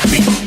Everybody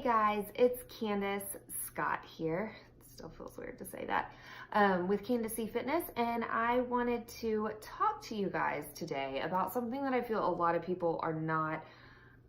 guys, it's Candace Scott here. It still feels weird to say that. With Candace C Fitness, and I wanted to talk to you guys today about something that I feel a lot of people are not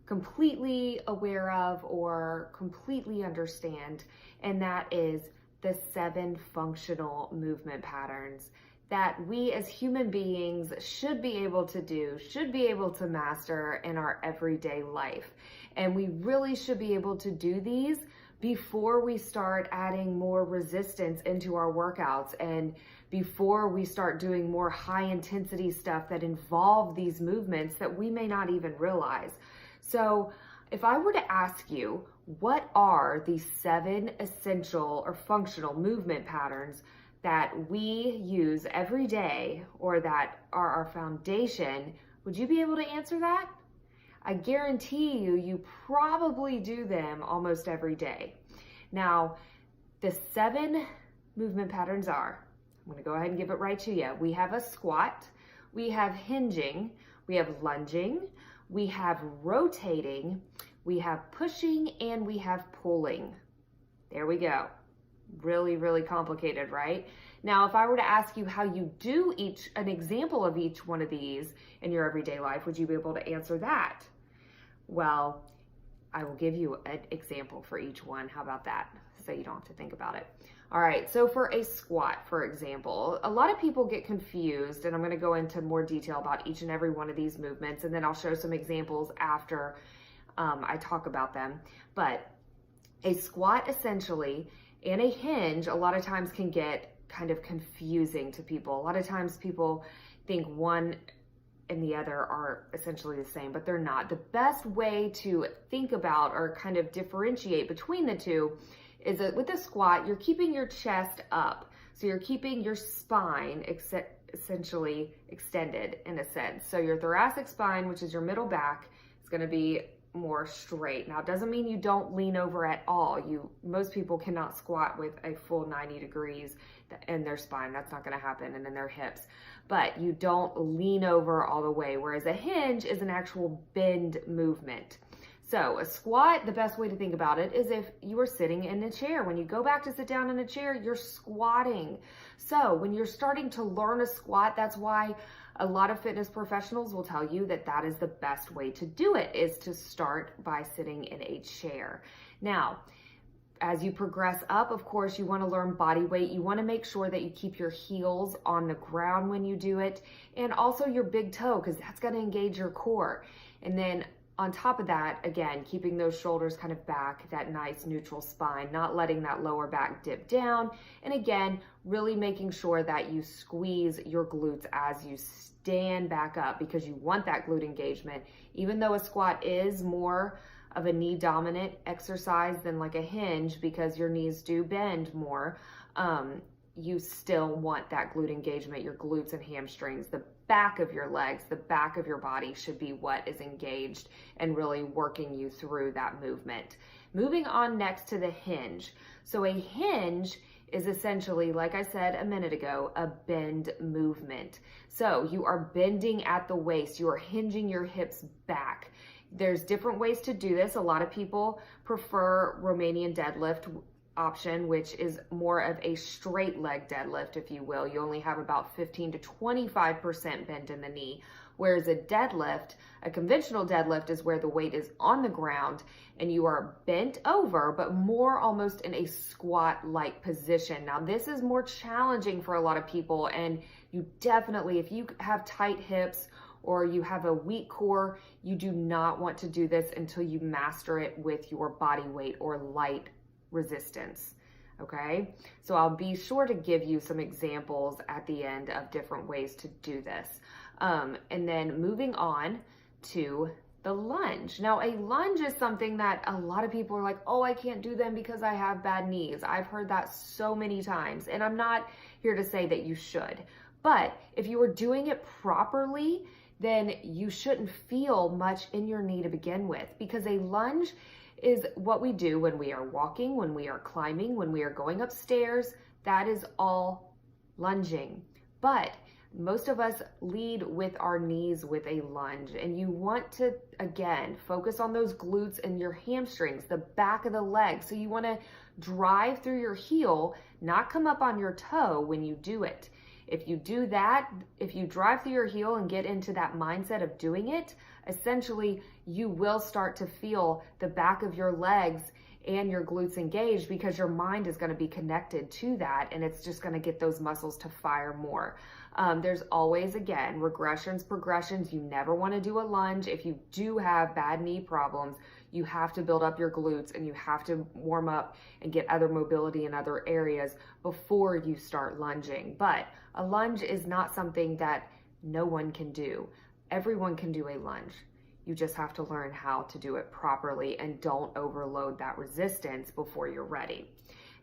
completely aware of or completely understand, and that is the 7 functional movement patterns that we as human beings should be able to do, should be able to master in our everyday life. And we really should be able to do these before we start adding more resistance into our workouts and before we start doing more high intensity stuff that involve these movements that we may not even realize. So if I were to ask you, what are the 7 essential or functional movement patterns that we use every day or that are our foundation, would you be able to answer that? I guarantee you probably do them almost every day. Now, the 7 movement patterns are, I'm gonna go ahead and give it right to you. We have a squat, we have hinging, we have lunging, we have rotating, we have pushing, and we have pulling. There we go. Really, really complicated, right? Now, if I were to ask you how you do an example of each one of these in your everyday life, would you be able to answer that? Well, I will give you an example for each one. How about that? So you don't have to think about it. All right, so for a squat, for example, a lot of people get confused, and I'm gonna go into more detail about each and every one of these movements, and then I'll show some examples after I talk about them. But a squat essentially and a hinge a lot of times can get kind of confusing to people. A lot of times people think one and the other are essentially the same, but they're not. The best way to think about or kind of differentiate between the two is that with a squat, you're keeping your chest up. So you're keeping your spine essentially extended in a sense. So your thoracic spine, which is your middle back, is gonna be more straight. Now, it doesn't mean you don't lean over at all. Most people cannot squat with a full 90 degrees in their spine. That's not going to happen, and in their hips. But you don't lean over all the way, whereas a hinge is an actual bend movement. So a squat, the best way to think about it is if you are sitting in a chair. When you go back to sit down in a chair, you're squatting. So when you're starting to learn a squat, that's why a lot of fitness professionals will tell you that that is the best way to do it, is to start by sitting in a chair. Now, as you progress up, of course, you want to learn body weight. You want to make sure that you keep your heels on the ground when you do it, and also your big toe, because that's going to engage your core. And then on top of that, again, keeping those shoulders kind of back, that nice neutral spine, not letting that lower back dip down. And again, really making sure that you squeeze your glutes as you stand back up, because you want that glute engagement. Even though a squat is more of a knee dominant exercise than like a hinge, because your knees do bend more, you still want that glute engagement. Your glutes and hamstrings, the back of your legs, the back of your body should be what is engaged and really working you through that movement. Moving on next to the hinge. So a hinge is essentially, like I said a minute ago, a bend movement. So you are bending at the waist. You are hinging your hips back. There's different ways to do this. A lot of people prefer Romanian deadlift option, which is more of a straight leg deadlift, if you will. You only have about 15 to 25% bend in the knee. Whereas a deadlift, a conventional deadlift, is where the weight is on the ground and you are bent over, but more almost in a squat-like position. Now, this is more challenging for a lot of people, and you definitely, if you have tight hips or you have a weak core, you do not want to do this until you master it with your body weight or light resistance. Okay, so I'll be sure to give you some examples at the end of different ways to do this. And then moving on to the lunge. Now, a lunge is something that a lot of people are like, oh, I can't do them because I have bad knees. I've heard that so many times, and I'm not here to say that you should. But if you are doing it properly, then you shouldn't feel much in your knee to begin with, because a lunge is what we do when we are walking, when we are climbing, when we are going upstairs. That is all lunging. But most of us lead with our knees with a lunge, and you want to, again, focus on those glutes and your hamstrings, the back of the leg. So you want to drive through your heel, not come up on your toe when you do it. If you do that, if you drive through your heel and get into that mindset of doing it, essentially you will start to feel the back of your legs and your glutes engaged, because your mind is going to be connected to that, and it's just going to get those muscles to fire more. There's always, again, regressions, progressions. You never want to do a lunge. If you do have bad knee problems, you have to build up your glutes and you have to warm up and get other mobility in other areas before you start lunging. But a lunge is not something that no one can do. Everyone can do a lunge. You just have to learn how to do it properly and don't overload that resistance before you're ready.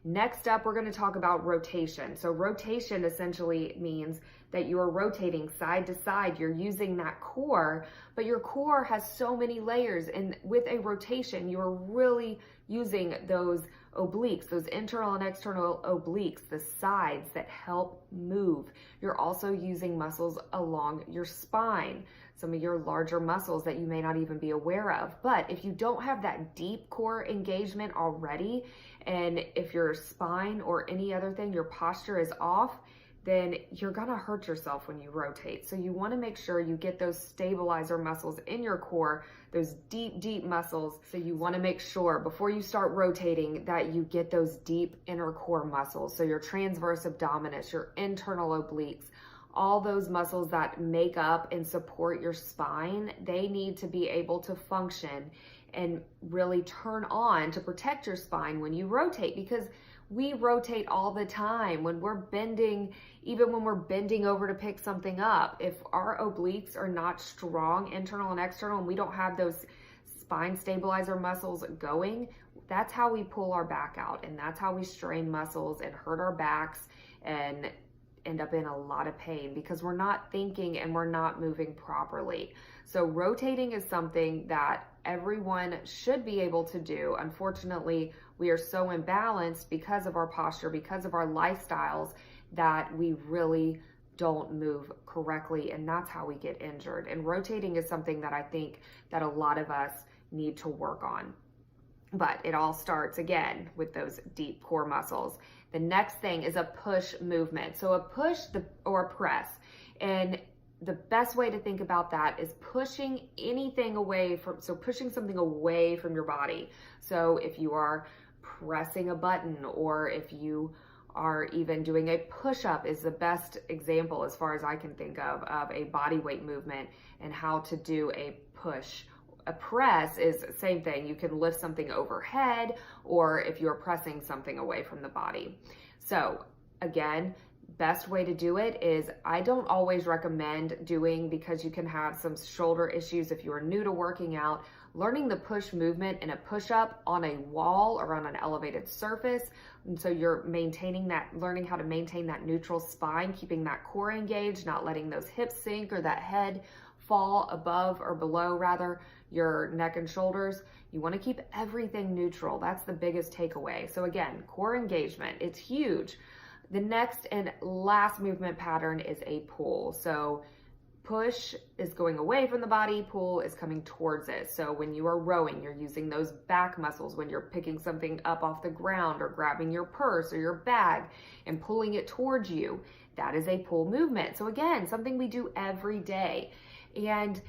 Next up, we're going to talk about rotation. So rotation essentially means that you are rotating side to side. You're using that core, but your core has so many layers. And with a rotation, you're really using those obliques, those internal and external obliques, the sides that help move. You're also using muscles along your spine, some of your larger muscles that you may not even be aware of. But if you don't have that deep core engagement already, and if your spine or any other thing, your posture is off, then you're gonna hurt yourself when you rotate. So you wanna make sure you get those stabilizer muscles in your core, those deep, deep muscles. So you wanna make sure before you start rotating that you get those deep inner core muscles. So your transverse abdominis, your internal obliques, all those muscles that make up and support your spine, they need to be able to function and really turn on to protect your spine when you rotate, because we rotate all the time when we're bending, even when we're bending over to pick something up. If our obliques are not strong, internal and external, and we don't have those spine stabilizer muscles going, that's how we pull our back out, and that's how we strain muscles and hurt our backs and end up in a lot of pain, because we're not thinking and we're not moving properly. So rotating is something that everyone should be able to do. Unfortunately, we are so imbalanced because of our posture, because of our lifestyles, that we really don't move correctly, and that's how we get injured. And rotating is something that I think that a lot of us need to work on. But it all starts, again, with those deep core muscles. The next thing is a push movement. So a push or a press. And the best way to think about that is pushing anything away from, so pushing something away from your body. So if you are pressing a button, or if you are even doing a push-up, is the best example as far as I can think of a body weight movement and how to do a push. A press is the same thing. You can lift something overhead, or if you're pressing something away from the body. So again, best way to do it is, I don't always recommend doing, because you can have some shoulder issues if you are new to working out, learning the push movement in a push-up on a wall or on an elevated surface. And so you're maintaining that, learning how to maintain that neutral spine, keeping that core engaged, not letting those hips sink or that head fall above or below, rather, your neck and shoulders. You want to keep everything neutral. That's the biggest takeaway. So again, core engagement, it's huge. The next and last movement pattern is a pull. So push is going away from the body, pull is coming towards it. So when you are rowing, you're using those back muscles. When you're picking something up off the ground or grabbing your purse or your bag and pulling it towards you, that is a pull movement. So again, something we do every day. And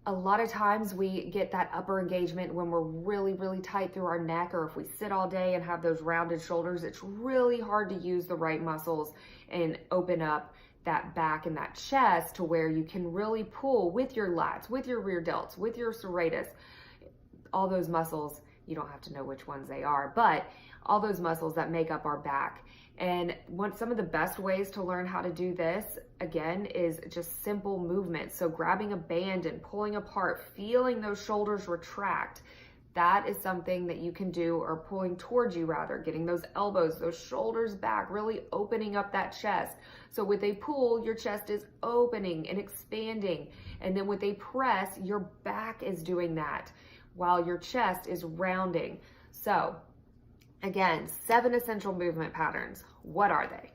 a lot of times we get that upper engagement when we're really, really tight through our neck, or if we sit all day and have those rounded shoulders, it's really hard to use the right muscles and open up that back and that chest to where you can really pull with your lats, with your rear delts, with your serratus, all those muscles. You don't have to know which ones they are, but all those muscles that make up our back. And some of the best ways to learn how to do this, again, is just simple movements. So grabbing a band and pulling apart, feeling those shoulders retract. That is something that you can do, or pulling towards you rather, getting those elbows, those shoulders back, really opening up that chest. So with a pull, your chest is opening and expanding. And then with a press, your back is doing that while your chest is rounding. So again, 7 essential movement patterns. What are they?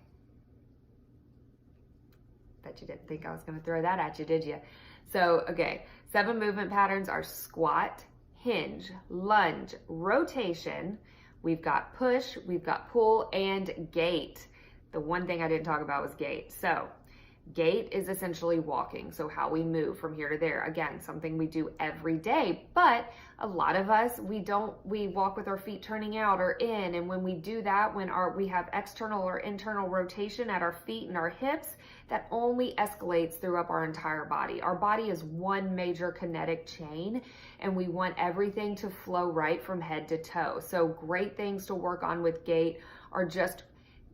Bet you didn't think I was gonna throw that at you, did you? So, okay, 7 movement patterns are squat, hinge, lunge, rotation. We've got push, we've got pull, and gait. The one thing I didn't talk about was gait. So, gait is essentially walking, so how we move from here to there. Again, something we do every day, but a lot of us, we walk with our feet turning out or in, and when we do that, when we have external or internal rotation at our feet and our hips, that only escalates throughout our entire body. Our body is one major kinetic chain, and we want everything to flow right from head to toe. So great things to work on with gait are just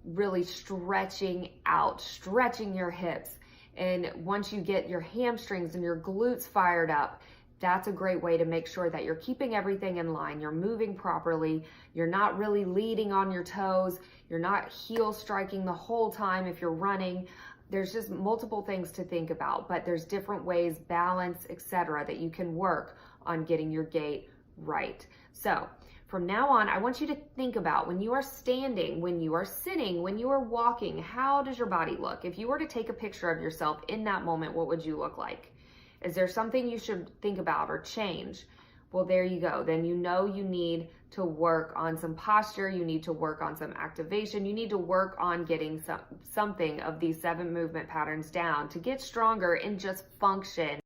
really stretching out, stretching your hips. And once you get your hamstrings and your glutes fired up, that's a great way to make sure that you're keeping everything in line. You're moving properly. You're not really leading on your toes. You're not heel striking the whole time if you're running. There's just multiple things to think about, but there's different ways, balance, etc., that you can work on getting your gait right. So from now on, I want you to think about when you are standing, when you are sitting, when you are walking, how does your body look? If you were to take a picture of yourself in that moment, what would you look like? Is there something you should think about or change? Well, there you go. Then you know you need to work on some posture. You need to work on some activation. You need to work on getting something of these 7 movement patterns down to get stronger and just function.